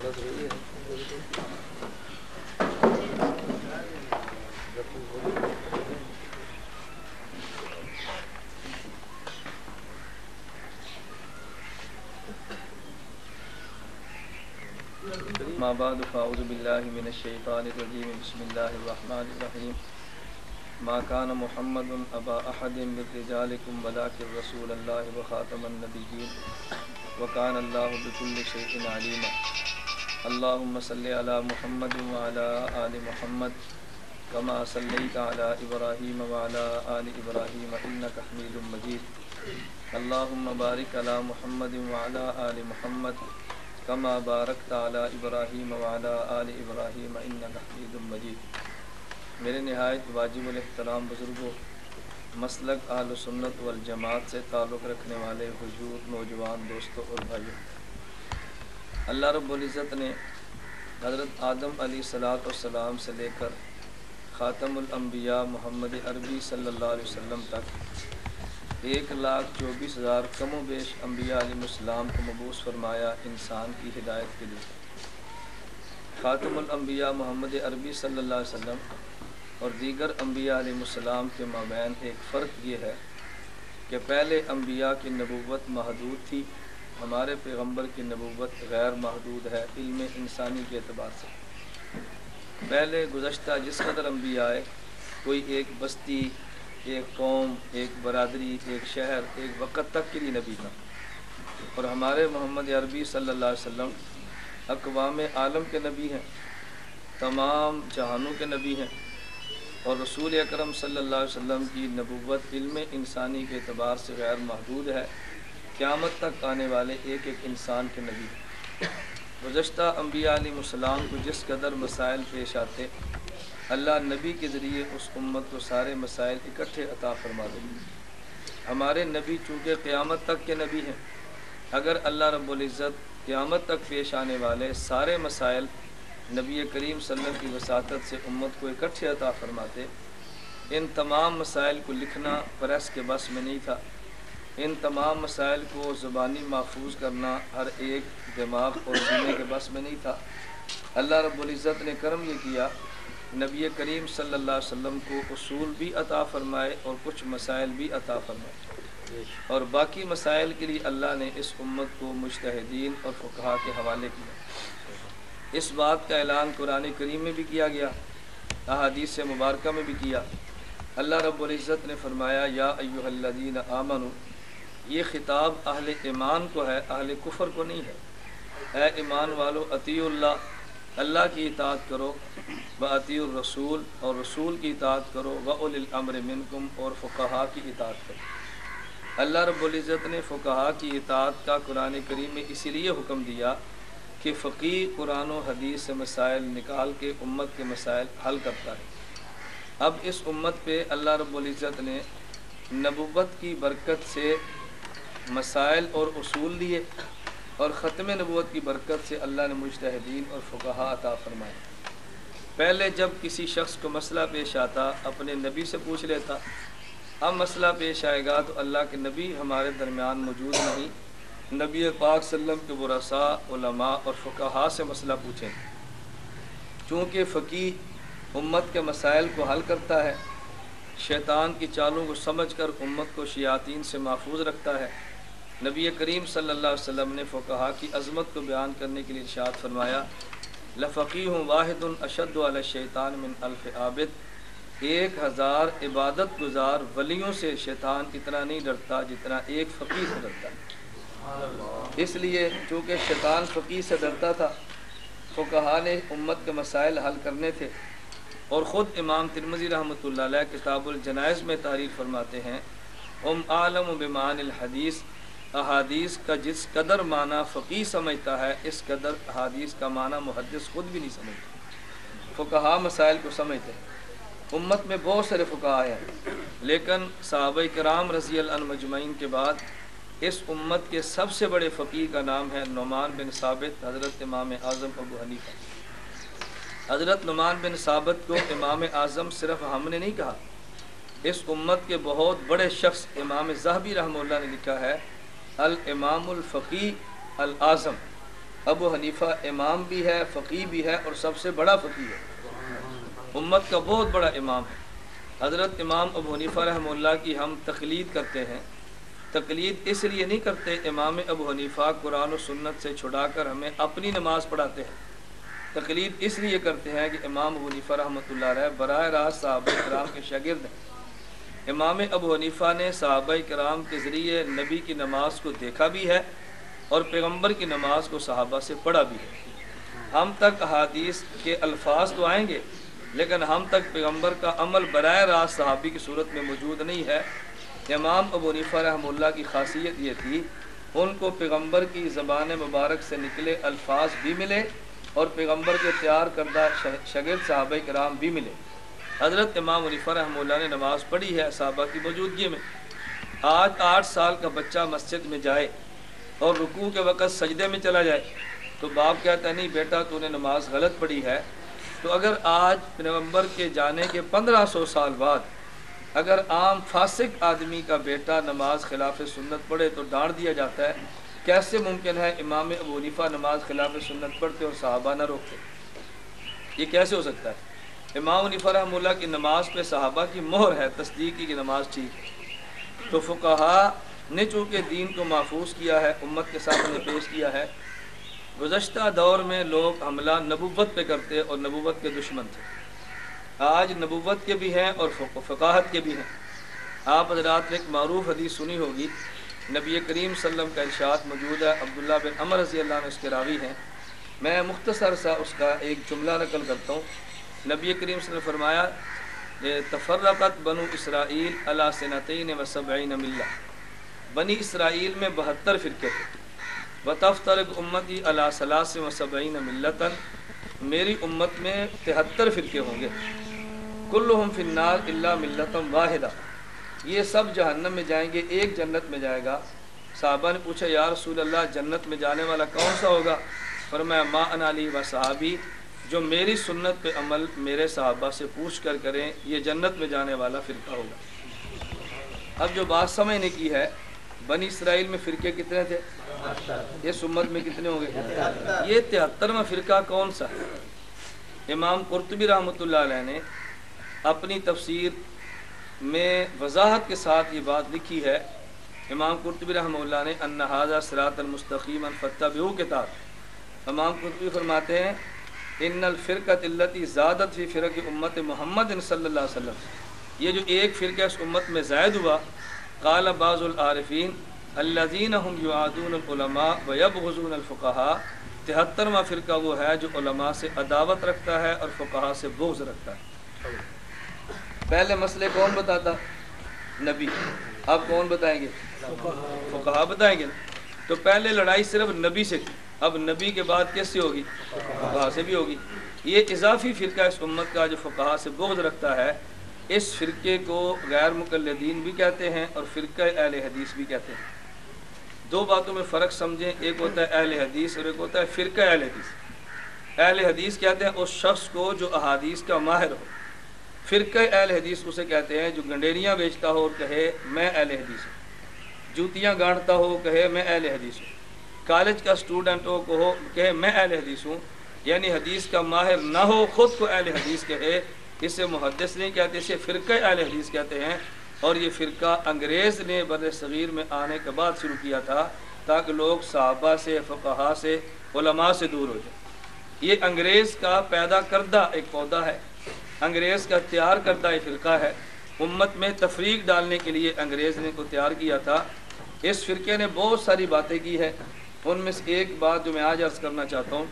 ما بعد فاعوذ باللہ من الشیطان الرجیم بسم اللہ الرحمن الرحیم ما كان محمد ابا احد من رجالکم ولکن رسول اللہ وخاتم النبیین وکان اللہ بكل شیء علیما اللہم صلی علی محمد وعلی آل محمد کما صلیت علی ابراہیم وعلی آل ابراہیم انک حمید مجید اللہم بارک علی محمد وعلی آل محمد کما بارکت علی ابراہیم وعلی آل ابراہیم انک حمید مجید۔ میرے نہایت واجب الاحترام بزرگوں، مسلک اہل سنت والجماعت سے تعلق رکھنے والے حضور نوجوان دوستوں اور بھائیوں، اللہ رب العزت نے حضرت آدم علیہ السلام سے لے کر خاتم الانبیاء محمد عربی صلی اللہ علیہ وسلم تک 1,24,000 کم و بیش انبیاء علیہ السلام کو مبعوث فرمایا انسان کی ہدایت کے لیے۔ خاتم الانبیاء محمد عربی صلی اللہ علیہ وسلم اور دیگر انبیاء علیہ السلام کے مابین ایک فرق یہ ہے کہ پہلے انبیاء کی نبوت محدود تھی، ہمارے پیغمبر کی نبوت غیر محدود ہے علم انسانی کے اعتبار سے۔ پہلے گزشتہ جس قدر انبیاء آئے، کوئی ایک بستی، ایک قوم، ایک برادری، ایک شہر، ایک وقت تک کے لیے نبی تھا، اور ہمارے محمد عربی صلی اللہ علیہ وسلم اقوام عالم کے نبی ہیں، تمام جہانوں کے نبی ہیں، اور رسول اکرم صلی اللہ علیہ وسلم کی نبوت علم انسانی کے اعتبار سے غیر محدود ہے، قیامت تک آنے والے ایک ایک انسان کے نبی ہیں۔ گزشتہ انبیاء علیہ السلام کو جس قدر مسائل پیش آتے، اللہ نبی کے ذریعے اس امت کو سارے مسائل اکٹھے عطا فرما دیں۔ ہمارے نبی چونکہ قیامت تک کے نبی ہیں، اگر اللہ رب العزت قیامت تک پیش آنے والے سارے مسائل نبی کریم صلی اللہ علیہ وسلم کی وساطت سے امت کو اکٹھے عطا فرماتے، ان تمام مسائل کو لکھنا پریس کے بس میں نہیں تھا، ان تمام مسائل کو زبانی محفوظ کرنا ہر ایک دماغ اور سینے کے بس میں نہیں تھا۔ اللہ رب العزت نے کرم یہ کیا، نبی کریم صلی اللہ علیہ وسلم کو اصول بھی عطا فرمائے اور کچھ مسائل بھی عطا فرمائے، اور باقی مسائل کے لیے اللہ نے اس امت کو مجتہدین اور فقہا کے حوالے کیا۔ اس بات کا اعلان قرآن کریم میں بھی کیا گیا، احادیث مبارکہ میں بھی کیا۔ اللہ رب العزت نے فرمایا یا ایھا الذین آمنوا، یہ خطاب اہل ایمان کو ہے، اہل کفر کو نہیں ہے۔ اے ایمان والو، اطیعوا اللہ، اللہ کی اطاعت کرو، وَأَطِیعُوا الرَّسُولَ، اور رسول کی اطاعت کرو، وَأُولِي الْأَمْرِ مِنْکُمْ، اور فقہا کی اطاعت کرو۔ اللہ رب العزت نے فقہا کی اطاعت کا قرآن کریم میں اسی لیے حکم دیا کہ فقیہ قرآن و حدیث سے مسائل نکال کے امت کے مسائل حل کرتا ہے۔ اب اس امت پہ اللہ رب العزت نے نبوت کی برکت سے مسائل اور اصول دیے، اور ختم نبوت کی برکت سے اللہ نے مجتہدین اور فقہا عطا فرمائے۔ پہلے جب کسی شخص کو مسئلہ پیش آتا اپنے نبی سے پوچھ لیتا، اب مسئلہ پیش آئے گا تو اللہ کے نبی ہمارے درمیان موجود نہیں، نبی پاک صلی اللہ علیہ وسلم کے ورثاء، علماء اور فقہا سے مسئلہ پوچھیں۔ چونکہ فقیہ امت کے مسائل کو حل کرتا ہے، شیطان کی چالوں کو سمجھ کر امت کو شیاطین سے محفوظ رکھتا ہے، نبی کریم صلی اللہ علیہ وسلم نے فقہا کی عظمت کو بیان کرنے کے لیے ارشاد فرمایا لَفَقِیہٌ وَاحِدٌ أَشَدُّ عَلَى الشَّیطَانِ مِنْ أَلْفِ عَابِدٍ، 1000 عبادت گزار ولیوں سے شیطان اتنا نہیں ڈرتا جتنا ایک فقیہ سے ڈرتا ہے۔ اس لیے چونکہ شیطان فقیہ سے ڈرتا تھا، فقہا نے امت کے مسائل حل کرنے تھے، اور خود امام ترمذی رحمۃ اللہ علیہ کتاب الجنائز میں تحریر فرماتے ہیں اعلم بمعانی الحدیث، احادیث کا جس قدر معنی فقیہ سمجھتا ہے اس قدر احادیث کا معنی محدث خود بھی نہیں سمجھتا۔ فقہا مسائل کو سمجھتے ہیں، امت میں بہت سارے فقہا ہیں، لیکن صحابہ کرام رضی اللہ عنہم مجمعین کے بعد اس امت کے سب سے بڑے فقیہ کا نام ہے نعمان بن ثابت، حضرت امام اعظم ابو حنیفہ۔ حضرت نعمان بن ثابت کو امام اعظم صرف ہم نے نہیں کہا، اس امت کے بہت بڑے شخص امام ذہبی رحمہ اللہ نے لکھا ہے الامام الفقیہ الاعظم، ابو حنیفہ امام بھی ہے، فقیہ بھی ہے، اور سب سے بڑا فقیہ ہے، امت کا بہت بڑا امام ہے۔ حضرت امام ابو حنیفہ رحمہ اللہ کی ہم تقلید کرتے ہیں۔ تقلید اس لیے نہیں کرتے، امام ابو حنیفہ قرآن و سنت سے چھڑا کر ہمیں اپنی نماز پڑھاتے ہیں۔ تقلید اس لیے کرتے ہیں کہ امام ابو حنیفہ رحمۃ اللہ علیہ براہ راست صحابہ کرام کے شاگرد ہیں۔ امام ابو حنیفہ نے صحابہ کرام کے ذریعے نبی کی نماز کو دیکھا بھی ہے اور پیغمبر کی نماز کو صحابہ سے پڑھا بھی ہے۔ ہم تک احادیث کے الفاظ تو آئیں گے، لیکن ہم تک پیغمبر کا عمل براہ راست صحابی کی صورت میں موجود نہیں ہے۔ امام ابو حنیفہ رحمہ اللہ کی خاصیت یہ تھی، ان کو پیغمبر کی زبان مبارک سے نکلے الفاظ بھی ملے اور پیغمبر کے تیار کردہ شاگرد صحابہ کرام بھی ملے۔ حضرت امام حنیفہ رحمہ اللہ نے نماز پڑھی ہے صحابہ کی موجودگی میں۔ آج 8 سال کا بچہ مسجد میں جائے اور رکوع کے وقت سجدے میں چلا جائے تو باپ کہتا ہے نہیں بیٹا تو نے نماز غلط پڑھی ہے۔ تو اگر آج پیغمبر کے جانے کے 1500 سال بعد اگر عام فاسق آدمی کا بیٹا نماز خلاف سنت پڑھے تو ڈانٹ دیا جاتا ہے، کیسے ممکن ہے امام ابو حنیفہ نماز خلاف سنت پڑھتے اور صحابہ نہ روکتے؟ یہ کیسے ہو سکتا ہے؟ امام حنیفہ رحمہ اللہ کی نماز پہ صحابہ کی مہر ہے، تصدیق کی نماز ٹھیک ہے۔ تو فقہا نے چونکہ دین کو محفوظ کیا ہے، امت کے سامنے پیش کیا ہے۔ گزشتہ دور میں لوگ حملہ نبوت پہ کرتے اور نبوت کے دشمن تھے، آج نبوت کے بھی ہیں اور فقاہت کے بھی ہیں۔ آپ حضرات نے ایک معروف حدیث سنی ہوگی، نبی کریم صلی اللہ علیہ وسلم کا ارشاد موجود ہے، عبداللہ بن عمر رضی اللہ عنہ اس کے راوی ہیں۔ میں مختصر سا اس کا ایک جملہ نقل کرتا ہوں۔ نبی کریم صلی اللہ علیہ وسلم نے فرمایا تفرقت بنو اسرائیل علی سنتین و سبعین ملہ، بنی اسرائیل میں 72 فرقے تھے۔ وتفترق امتی علی ثلاث و سبعین ملۃ، میری امت میں 73 فرقے ہوں گے۔ کلہم فی النار الا ملۃ واحدہ، یہ سب جہنم میں جائیں گے، ایک جنت میں جائے گا۔ صحابہ نے پوچھا یا رسول اللہ جنت میں جانے والا کون سا ہوگا؟ فرمایا ما انا علی و صحابی، جو میری سنت پہ عمل میرے صحابہ سے پوچھ کر کریں، یہ جنت میں جانے والا فرقہ ہوگا۔ اب جو بات سمجھنے کی ہے، بنی اسرائیل میں فرقے کتنے تھے؟ اس امت میں کتنے ہوں گے؟ یہ 73واں فرقہ کون سا ہے؟ امام قرطبی رحمۃ اللہ علیہ نے اپنی تفسیر میں وضاحت کے ساتھ یہ بات لکھی ہے۔ امام قرطبی رحمہ اللہ نے ان ھذا صراط المستقیم فاتبعوہ کتاب، امام قرطبی فرماتے ہیں ان الفرقۃ التی زادت فی فرق امت محمد صلی اللہ علیہ وسلم، یہ جو ایک فرقہ اس امت میں زائد ہوا، قال بعض العارفین الذین هم یعادون العلماء ویبغضون الفقہاء، 73واں فرقہ وہ ہے جو علماء سے عداوت رکھتا ہے اور فقہاء سے بغض رکھتا ہے۔ پہلے مسئلے کون بتاتا؟ نبی، اب کون بتائیں گے؟ فقہاء بتائیں گے۔ تو پہلے لڑائی صرف نبی سے تھی، اب نبی کے بعد کس سے ہوگی؟ فقہاء سے بھی ہوگی۔ یہ اضافی فرقہ اس امت کا جو فقہاء سے بغض رکھتا ہے، اس فرقے کو غیر مقلدین بھی کہتے ہیں اور فرقہ اہل حدیث بھی کہتے ہیں۔ دو باتوں میں فرق سمجھیں، ایک ہوتا ہے اہل حدیث اور ایک ہوتا ہے فرقہ اہل حدیث۔ اہل حدیث کہتے ہیں اس شخص کو جو احادیث کا ماہر ہو، فرقہ اہل حدیث اسے کہتے ہیں جو گنڈیریاں بیچتا ہو اور کہے میں اہل حدیث ہوں، جوتیاں گانٹتا ہو کہے میں اہل حدیث ہوں، کالج کا اسٹوڈنٹ ہو کہے میں اہل حدیث ہوں، یعنی حدیث کا ماہر نہ ہو خود کو اہل حدیث کہے، اسے محدث نہیں کہتے، اسے فرقہ اہل حدیث کہتے ہیں۔ اور یہ فرقہ انگریز نے بر صغیر میں آنے کے بعد شروع کیا تھا تاکہ لوگ صحابہ سے، فقہاء سے، علماء سے دور ہو جائیں۔ یہ انگریز کا پیدا کردہ ایک پودا ہے، انگریز کا تیار کردہ ایک فرقہ ہے، امت میں تفریق ڈالنے کے لیے انگریز نے کو تیار کیا تھا۔ اس فرقے نے بہت ساری باتیں کی ہے، ان میں سے ایک بات جو میں آج عرض کرنا چاہتا ہوں،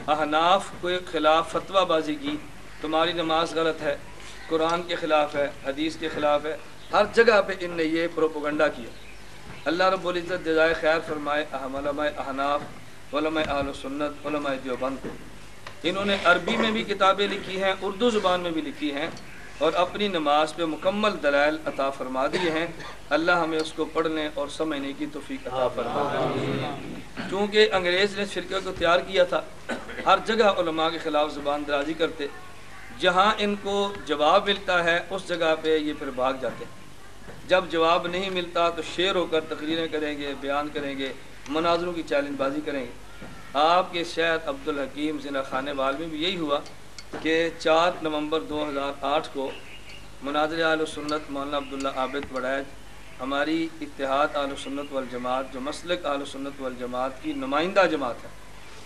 احناف کے خلاف فتویٰ بازی کی، تمہاری نماز غلط ہے، قرآن کے خلاف ہے، حدیث کے خلاف ہے، ہر جگہ پہ ان نے یہ پروپیگنڈا کیا۔ اللہ رب العزت جزائے خیر فرمائے علماء احناف، علماء اہل سنت، علماء دیوبند کو۔ انہوں نے عربی میں بھی کتابیں لکھی ہیں، اردو زبان میں بھی لکھی ہیں، اور اپنی نماز پہ مکمل دلائل عطا فرما دیے ہیں۔ اللہ ہمیں اس کو پڑھنے اور سمجھنے کی توفیق عطا فرمائے۔ چونکہ انگریز نے اس فرقے کو تیار کیا تھا، ہر جگہ علماء کے خلاف زبان درازی کرتے، جہاں ان کو جواب ملتا ہے اس جگہ پہ یہ پھر بھاگ جاتے ہیں۔ جب جواب نہیں ملتا تو شیر ہو کر تقریریں کریں گے، بیان کریں گے، مناظروں کی چیلنج بازی کریں گے۔ آپ کے شہر عبدالحکیم ضلع خانے وال میں بھی یہی ہوا کہ 4 نومبر 2008 کو مناظر اہل سنت مولانا عبداللہ عابد وڑائج ہماری اتحاد اہل سنت والجماعت جو مسلک اہل سنت والجماعت کی نمائندہ جماعت ہے،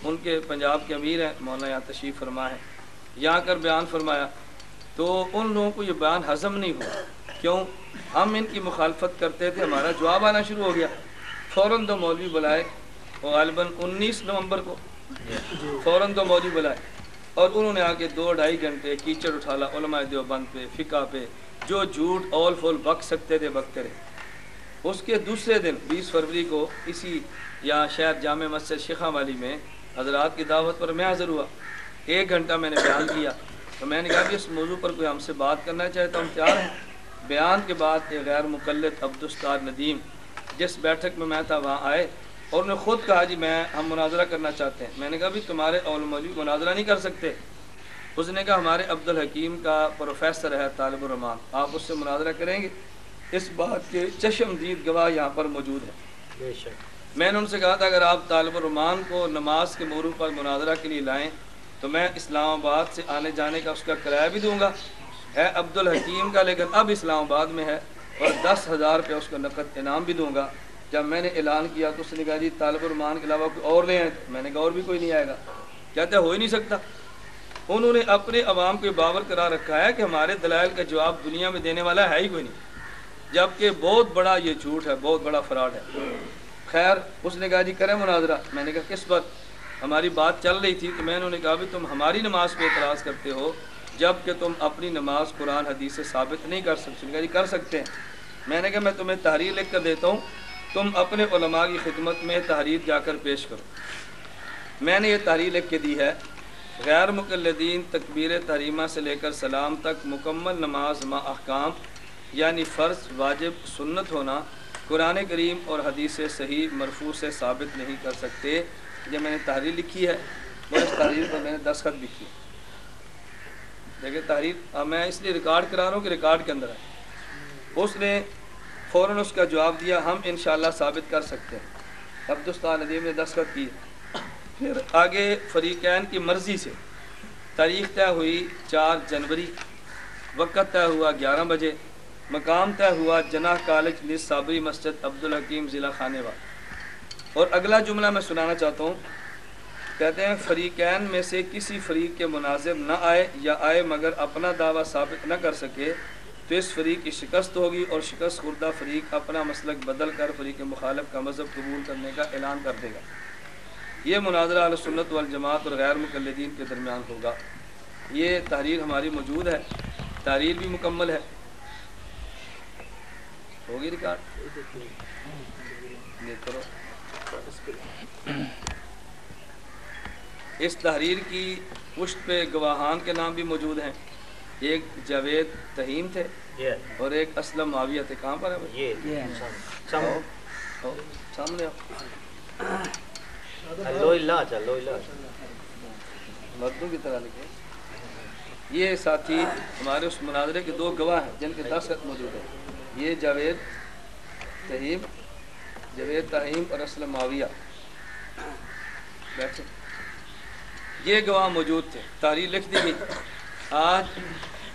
ان کے پنجاب کے امیر ہیں مولانا یہاں تشریف فرما ہے، یہاں کر بیان فرمایا تو ان لوگوں کو یہ بیان ہضم نہیں ہوا۔ کیوں؟ ہم ان کی مخالفت کرتے تھے، ہمارا جواب آنا شروع ہو گیا، فوراً دو مولوی بلائے، وہ غالباً 19 نومبر کو فوراً دو مولوی بلائے اور انہوں نے آ کے 2-2.5 گھنٹے کیچڑ اٹھالا علماء دیوبند پہ، فقہ پہ، جو جھوٹ اول فول بک سکتے تھے بکتے رہے۔ اس کے دوسرے دن 20 فروری کو اسی یہاں شہر جامع مسجد شیخا والی میں حضرات کی دعوت پر میں حاضر ہوا، 1 گھنٹہ میں نے بیان کیا، تو میں نے کہا کہ اس موضوع پر کوئی ہم سے بات کرنا چاہے تو ہم تیار ہیں۔ بیان کے بعد ایک غیر مقلد عبدالستار ندیم جس بیٹھک میں تھا وہاں آئے اور انہوں نے خود کہا جی ہم مناظرہ کرنا چاہتے ہیں۔ میں نے کہا بھی تمہارے مولوی مناظرہ نہیں کر سکتے۔ اس نے کہا ہمارے عبدالحکیم کا پروفیسر ہے طالب الرحمان، آپ اس سے مناظرہ کریں گے؟ اس بات کے چشمدید گواہ یہاں پر موجود ہیں۔ بے شک میں نے ان سے کہا تھا اگر آپ طالب الرحمان کو نماز کے موضوع پر مناظرہ کے لیے لائیں تو میں اسلام آباد سے آنے جانے کا اس کا کرایہ بھی دوں گا، ہے عبدالحکیم کا لیکن اب اسلام آباد میں ہے، اور 10,000 روپے اس کا نقد انعام بھی دوں گا۔ جب میں نے اعلان کیا تو اس نے کہا جی طالب الرحمان کے علاوہ کوئی اور لے آئیں، میں نے کہا اور بھی کوئی نہیں آئے گا، کہتے ہو ہی نہیں سکتا۔ انہوں نے اپنے عوام کو باور کرا رکھا ہے کہ ہمارے دلائل کا جواب دنیا میں دینے والا ہے ہی کوئی نہیں، جبکہ بہت بڑا یہ جھوٹ ہے، بہت بڑا فراڈ ہے۔ خیر اس نے کہا جی کریں مناظرہ، میں نے کہا کس پر؟ ہماری بات چل رہی تھی تو میں نے کہا بھی تم ہماری نماز پہ اعتراض کرتے ہو جبکہ تم اپنی نماز قرآن حدیث سے ثابت نہیں کر سکتے۔ کہا جی کر سکتے ہیں۔ میں نے کہا میں تمہیں تحریر لکھ کر دیتا ہوں، تم اپنے علماء کی خدمت میں تحریر جا کر پیش کرو۔ میں نے یہ تحریر لکھ کے دی ہے، غیر مقلدین تکبیر تحریمہ سے لے کر سلام تک مکمل نماز ما احکام یعنی فرض، واجب، سنت ہونا قرآن کریم اور حدیث صحیح مرفوع سے ثابت نہیں کر سکتے۔ یہ میں نے تحریر لکھی ہے اور اس تحریر پر میں نے دستخط بھی کی۔ دیکھیں تحریر میں اس لیے ریکارڈ کرا رہا ہوں کہ ریکارڈ کے اندر ہے۔ اس نے فوراً اس کا جواب دیا ہم انشاءاللہ ثابت کر سکتے ہیں۔ عبدالستار ندیم نے دستخط کی۔ پھر آگے فریقین کی مرضی سے تاریخ طے ہوئی 4 جنوری، وقت طے ہوا 11 بجے، مقام طے ہوا جناح کالج نس صابری مسجد عبدالحکیم ضلع خانے وال۔ اور اگلا جملہ میں سنانا چاہتا ہوں، کہتے ہیں فریقین میں سے کسی فریق کے مناظر نہ آئے یا آئے مگر اپنا دعویٰ ثابت نہ کر سکے تو اس فریق کی شکست ہوگی اور شکست خوردہ فریق اپنا مسلک بدل کر فریق مخالف کا مذہب قبول کرنے کا اعلان کر دے گا۔ یہ مناظرہ اہل سنت والجماعت اور غیر مقلدین کے درمیان ہوگا۔ یہ تحریر ہماری موجود ہے، تحریر بھی مکمل ہے، ہوگی ریکارڈ یہ کرو۔ اس تحریر کی پشت پہ گواہان کے نام بھی موجود ہیں، ایک جاوید تہیم تھے اور ایک اسلم معاویہ تھے۔ کہاں پر ہے یہ سامنے مردوں کی طرح لکھے۔ یہ ساتھی ہمارے اس مناظرے کے 2 گواہ ہیں جن کے دستخط موجود ہیں، یہ جاوید تہیم اور اسلم معاویہ بیٹھے، یہ گواہ موجود تھے۔ تحریر لکھ دی گئی۔ آج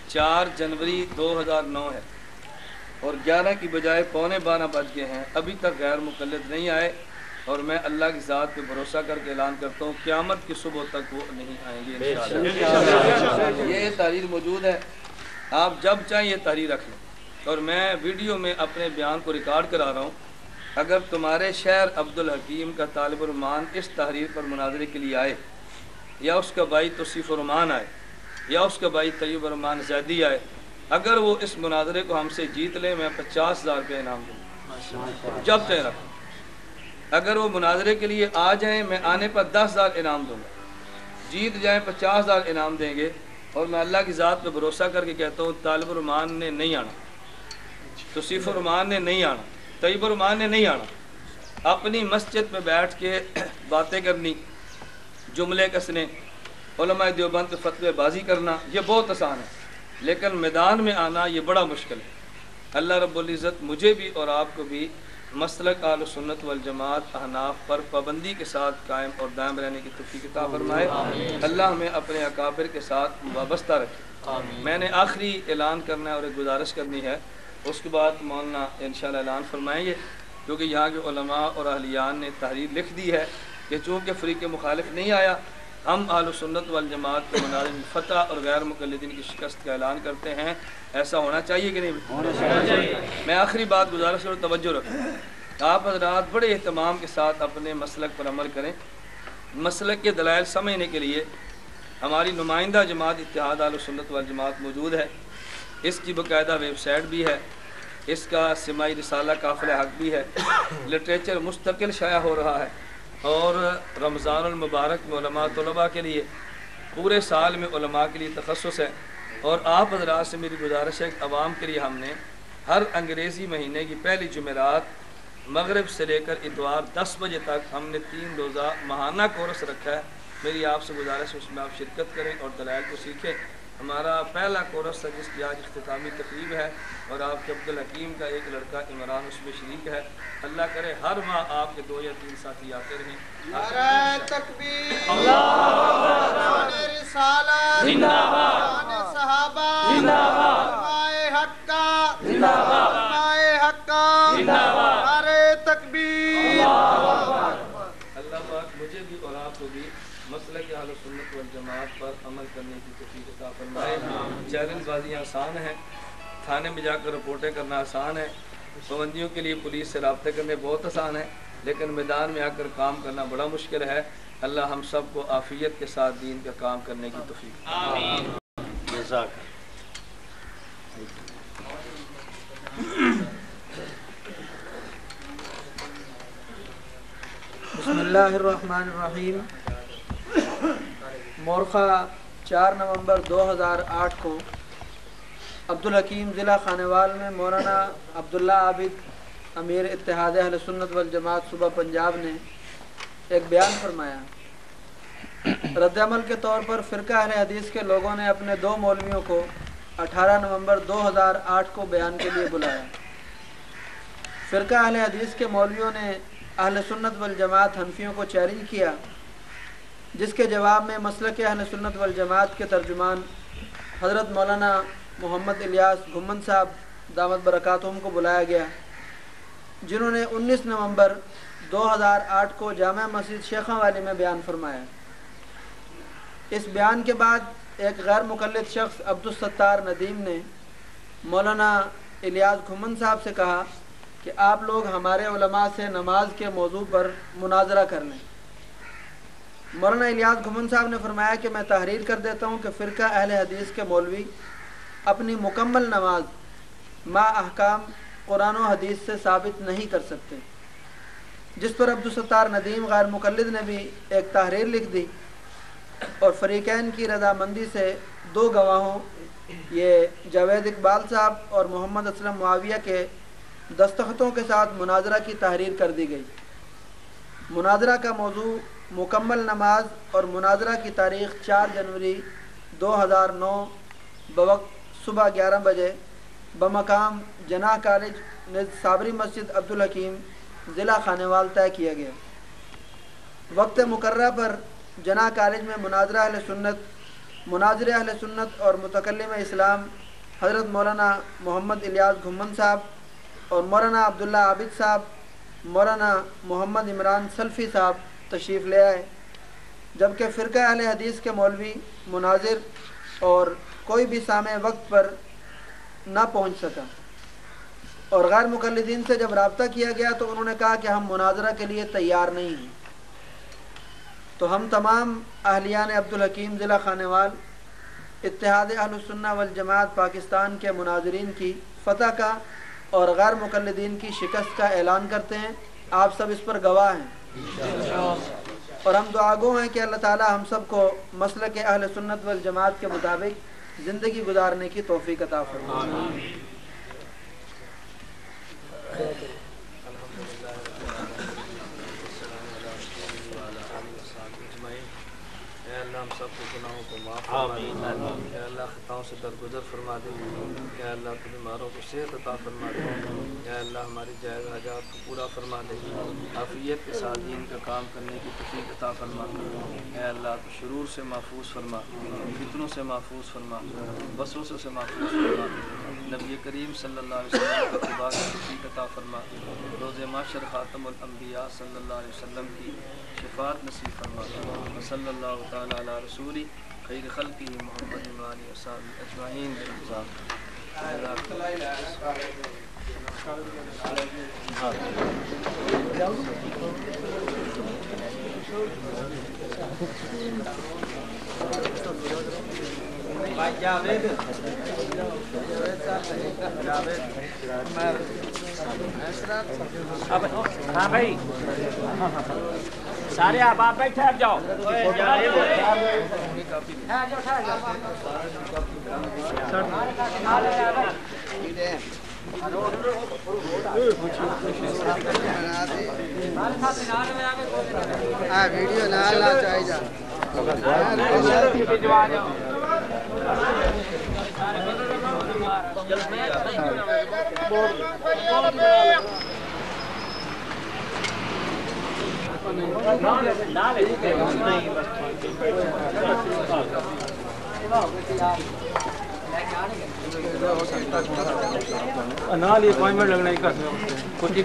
4 جنوری 2009 ہے اور 11 کی بجائے 11:45 بج گئے ہیں، ابھی تک غیر مقلد نہیں آئے، اور میں اللہ کی ذات پہ بھروسہ کر کے اعلان کرتا ہوں قیامت کی صبح تک وہ نہیں آئیں گے انشاءاللہ۔ یہ تحریر موجود ہے، آپ جب چاہیں یہ تحریر رکھ لیں، اور میں ویڈیو میں اپنے بیان کو ریکارڈ کرا رہا ہوں۔ اگر تمہارے شہر عبدالحکیم کا طالب الرحمان اس تحریر پر مناظرے کے لیے آئے، یا اس کا بھائی توصیف الرحمان آئے، یا اس کا بھائی طیب الرحمان زیدی آئے، اگر وہ اس مناظرے کو ہم سے جیت لیں میں 50,000 روپے انعام دوں، جب تک رکھ۔ اگر وہ مناظرے کے لیے آ جائیں میں آنے پر 10,000 انعام دوں گا، جیت جائیں 50,000 انعام دیں گے، اور میں اللہ کی ذات پہ بھروسہ کر کے کہتا ہوں طالب الرحمان نے نہیں آنا، توصیف الرحمان نے نہیں آنا، طیب الرحمان نے نہیں آنا۔ اپنی مسجد میں بیٹھ کے باتیں کرنی، جملے کسنے، علماء دیوبند پہ فتوے بازی کرنا یہ بہت آسان ہے، لیکن میدان میں آنا یہ بڑا مشکل ہے۔ اللہ رب العزت مجھے بھی اور آپ کو بھی مسلک اہل سنت والجماعت احناف پر پابندی کے ساتھ قائم اور دائم رہنے کی توفیق عطا فرمائے۔ اللہ ہمیں اپنے اکابر کے ساتھ وابستہ رکھے۔ میں نے آخری اعلان کرنا ہے اور ایک گزارش کرنی ہے، اس کے بعد مولانا انشاءاللہ اعلان فرمائیں گے، کیونکہ یہاں کے علماء اور اہلیان نے تحریر لکھ دی ہے کہ چونکہ فریق مخالف نہیں آیا، ہم اہل سنت والجماعت کے مناظر فتح اور غیر مقلدین کی شکست کا اعلان کرتے ہیں۔ ایسا ہونا چاہیے کہ نہیں ہونا چاہیے؟ میں آخری بات گزارش اور توجہ رکھوں، آپ حضرات بڑے اہتمام کے ساتھ اپنے مسلک پر عمل کریں۔ مسلک کے دلائل سمجھنے کے لیے ہماری نمائندہ جماعت اتحاد اہل سنت والجماعت موجود ہے، اس کی باقاعدہ ویب سائٹ بھی ہے، اس کا سماعی رسالہ قافلہ حق بھی ہے، لٹریچر مستقل شائع ہو رہا ہے، اور رمضان المبارک میں علماء طلباء کے لیے پورے سال میں علماء کے لیے تخصص ہے۔ اور آپ حضرات سے میری گزارش ہے کہ عوام کے لیے ہم نے ہر انگریزی مہینے کی پہلی جمعرات مغرب سے لے کر اتوار 10 بجے تک ہم نے 3 روزہ ماہانہ کورس رکھا ہے۔ میری آپ سے گزارش ہے اس میں آپ شرکت کریں اور دلائل کو سیکھیں۔ ہمارا پہلا کورس ہے جس کی آج اختتامی تقریب ہے، اور آپ کے عبدالحکیم کا ایک لڑکا عمران اس میں شریک ہے۔ اللہ کرے ہر ماہ آپ کے 2 یا 3 ساتھی آتے رہیں۔ نعرہ تکبیر، اللہ رسالت، زندہ باد، صحابہ، زندہ باد، علماء حق، زندہ باد، علماء حق، زندہ باد، نعرہ تکبیر۔ اللہ پاک مجھے بھی اور آپ کو بھی مسلک اہل سنت والجماعت پر عمل کرنے کی توفیق عطا فرمائے۔ چیلنج بازیاں آسان ہیں، تھانے میں جا کر رپورٹیں کرنا آسان ہے، پابندیوں کے لیے پولیس سے رابطے کرنے بہت آسان ہے، لیکن میدان میں آ کر کام کرنا بڑا مشکل ہے۔ اللہ ہم سب کو عافیت کے ساتھ دین کا کام کرنے کی توفیق۔ آمین۔ بسم اللہ الرحمن الرحیم۔ مورخہ 4 نومبر 2008 کو عبدالحکیم ضلع خانیوال میں مولانا عبداللہ عابد امیر اتحاد اہل سنت والجماعت صوبہ پنجاب نے ایک بیان فرمایا۔ رد عمل کے طور پر فرقہ اہل حدیث کے لوگوں نے اپنے 2 مولویوں کو 18 نومبر 2008 کو بیان کے لیے بلایا۔ فرقہ اہل حدیث کے مولویوں نے اہل سنت والجماعت حنفیوں کو چیلنج کیا، جس کے جواب میں مسلک اہل سنت والجماعت کے ترجمان حضرت مولانا محمد الیاس گھمن صاحب دامت برکاتہم کو بلایا گیا، جنہوں نے 19 نومبر 2008 کو جامع مسجد شیخاں والی میں بیان فرمایا۔ اس بیان کے بعد ایک غیر مقلد شخص عبدالستار ندیم نے مولانا الیاس گھمن صاحب سے کہا کہ آپ لوگ ہمارے علماء سے نماز کے موضوع پر مناظرہ کر لیں۔ مولانا الیاس گھمن صاحب نے فرمایا کہ میں تحریر کر دیتا ہوں کہ فرقہ اہل حدیث کے مولوی اپنی مکمل نماز ما احکام قرآن و حدیث سے ثابت نہیں کر سکتے، جس پر عبدالستار ندیم غیر مقلد نے بھی ایک تحریر لکھ دی، اور فریقین کی رضامندی سے 2 گواہوں یہ جاوید اقبال صاحب اور محمد اسلم معاویہ کے دستخطوں کے ساتھ مناظرہ کی تحریر کر دی گئی۔ مناظرہ کا موضوع مکمل نماز اور مناظرہ کی تاریخ 4 جنوری 2009 بوقت صبح 11 بجے بمقام جناح کالج نزد صابری مسجد عبدالحکیم ضلع خانیوال طے کیا گیا۔ وقت مقررہ پر جناح کالج میں مناظر اہل سنت اور متکلم اسلام حضرت مولانا محمد الیاس گھمن صاحب اور مولانا عبداللہ عابد صاحب، مولانا محمد عمران سلفی صاحب تشریف لے آئے، جبکہ فرقہ اہل حدیث کے مولوی مناظر اور کوئی بھی سامع وقت پر نہ پہنچ سکا، اور غیر مقلدین سے جب رابطہ کیا گیا تو انہوں نے کہا کہ ہم مناظرہ کے لیے تیار نہیں ہیں۔ تو ہم تمام اہلیان عبدالحکیم ضلع خانیوال اتحاد اہل السنہ والجماعت پاکستان کے مناظرین کی فتح کا اور غیر مقلدین کی شکست کا اعلان کرتے ہیں۔ آپ سب اس پر گواہ ہیں، اور ہم دعا گو ہیں کہ اللہ تعالی ہم سب کو مسلک اہل سنت والجماعت کے مطابق زندگی گزارنے کی توفیق عطا فرمائے۔ اے اللہ اللہ ہم سب کے گناہوں کو معاف فرما دے، اے اللہ خطاؤں سے درگزر فرما دے، اے اللہ تو بیماروں کو صحت عطا فرما دے، اے اللہ ہماری جائز حاجات کو پورا فرما دے، عافیت کے ساتھ دین کا کام کرنے کی توفیق عطا فرما، اے اللہ تو شرور سے محفوظ فرما، فتنوں سے محفوظ فرما، وسوسوں سے محفوظ فرما، نبی کریم صلی اللہ علیہ وسلم کو اتباع کی توفیق عطا فرما، روز محشر خاتم الانبیاء صلی اللہ علیہ وسلم کی شفاعت نصیب فرما، صلی اللہ تعالی علی رسولی خیر خلقہ محمد و آلہ وصحبہ اجمعین بالرضا۔ بھائی جاوید ہاں بھائی سارے آپ بیٹھے ٹھہر جاؤ، ویڈیو نہ چاہیے نال ہی اپوائنٹمنٹ لگنا کچھ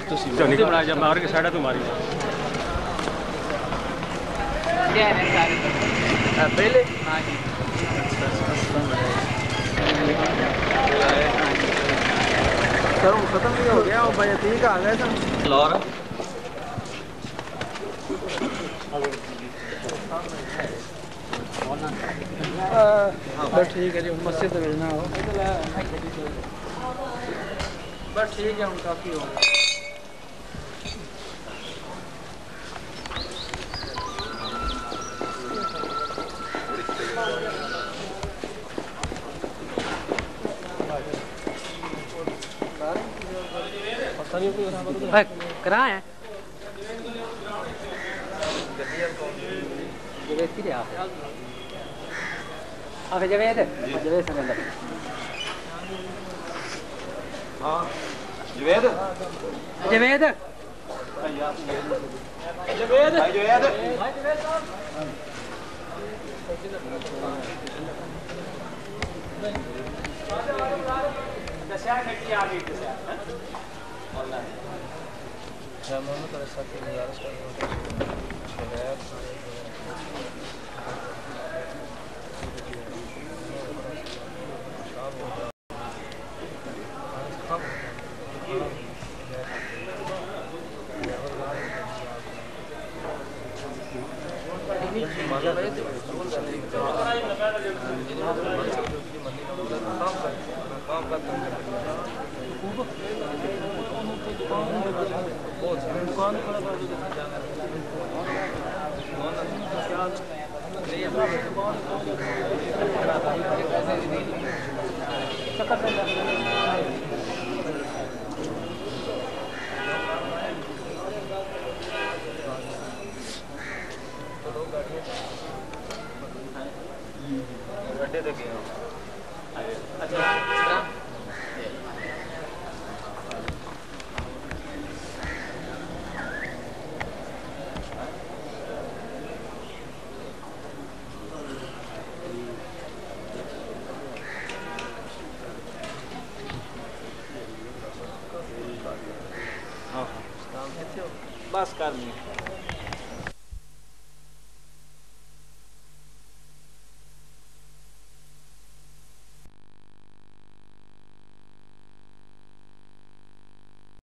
بنا جب مار کے سائڈ تمہاری پہلے ختم نہیں ہو گیا، بھائی ٹھیک آ گئے تھا بس ٹھیک ہے جی، مسجد سے بھیجنا ہو بس ٹھیک ہے، ہم کافی ہو گئے۔ کرا ہے جوید بس کر